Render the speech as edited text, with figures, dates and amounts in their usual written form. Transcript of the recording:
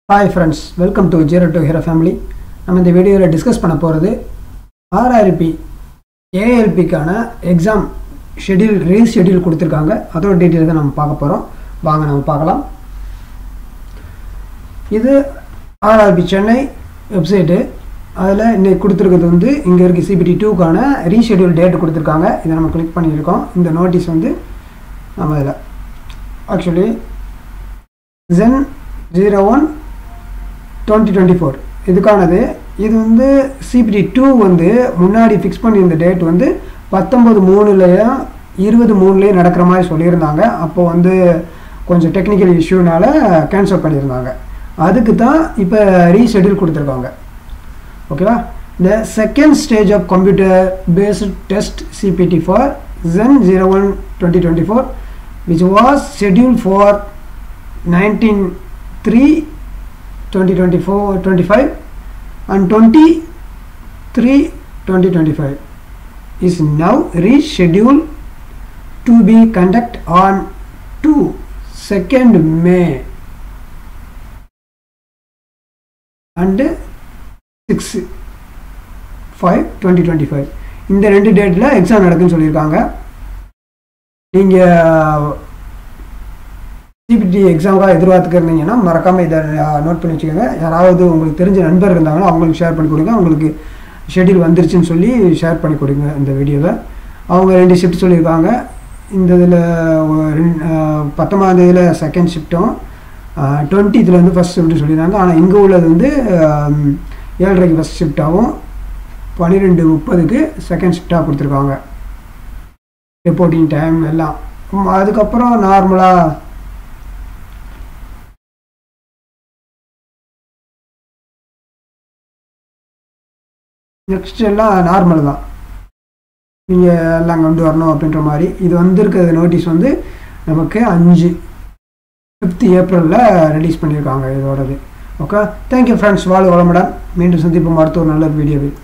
Hi friends, welcome to Zero to Hero family. நம்ம இந்த வீடியோவில் டிஸ்கஸ் பண்ண போகிறது RRB ALPக்கான எக்ஸாம் ஷெட்யூல் ரிலீஸ் ஷெட்யூல் கொடுத்துருக்காங்க. அதோட டீட்டெயில் தான் நம்ம பார்க்க போகிறோம். வாங்க நம்ம பார்க்கலாம். இது RRB சென்னை வெப்சைட்டு. அதில் இன்னைக்கு கொடுத்துருக்கிறது வந்து இங்கே இருக்குது CBT2க்கான ரீஷெட்யூல் டேட் கொடுத்துருக்காங்க. இதை நம்ம கிளிக் பண்ணியிருக்கோம். இந்த நோட்டீஸ் வந்து நம்ம இதில் ஆக்சுவலி Zen 01/2024 இதுக்கானது. இது வந்து CBT2 வந்து முன்னாடி ஃபிக்ஸ் பண்ணியிருந்த டேட் வந்து 19/3 20/3 நடக்கிற மாதிரி சொல்லியிருந்தாங்க. அப்போது வந்து கொஞ்சம் டெக்னிக்கல் இஷ்யூனால கேன்சல் பண்ணியிருந்தாங்க. அதுக்கு தான் இப்போ ரீஷெட்யூல் கொடுத்துருக்காங்க. ஓகேவா? The second stage of computer based test CPT for Zen 01/2024 which was scheduled for 19/3/2025 and 20/3/2025 is now rescheduled to be conducted on 2nd May and 6/5/2025 இந்த ரெண்டு டேட்டில் எக்ஸாம் நடக்குன்னு சொல்லியிருக்காங்க. நீங்கள் CPT எக்ஸாமுக்காக எதிர்பார்த்துக்கிறீங்கன்னா மறக்காமல் இதை நோட் பண்ணி வச்சுக்கோங்க. யாராவது உங்களுக்கு தெரிஞ்ச நண்பர் இருந்தாங்கன்னா அவங்களுக்கு ஷேர் பண்ணி கொடுங்க. உங்களுக்கு ஷெட்யூல் வந்துருச்சுன்னு சொல்லி ஷேர் பண்ணி கொடுங்க இந்த வீடியோவை. அவங்க 2 ஷிஃப்ட் சொல்லியிருக்காங்க. இந்த இதில் 19th செகண்ட் ஷிஃப்ட்டும் 20th வந்து ஃபஸ்ட் ஷிஃப்ட்டு சொல்லியிருந்தாங்க. ஆனால் இங்கே உள்ளது வந்து 7:30 ஃபஸ்ட் ஷிஃப்டாகவும் 12:30 செகண்ட் ஷிஃப்டாக கொடுத்துருக்காங்க. ரிப்போர்ட்டிங் டைம் எல்லாம். அதுக்கப்புறம் நார்மலாக நெக்ஸ்ட் எல்லாம் நார்மல் தான். நீங்கள் எல்லாம் கொண்டு வரணும் அப்படின்ற மாதிரி. இது வந்திருக்கிற நோட்டீஸ் வந்து நமக்கு 5th ஏப்ரலில் ரிலீஸ் பண்ணியிருக்காங்க இதோடது. Okay, thank you friends. வாழ்க வளமுடன். மீண்டும் சந்திப்போம் அடுத்த ஒரு நல்ல வீடியோவில்.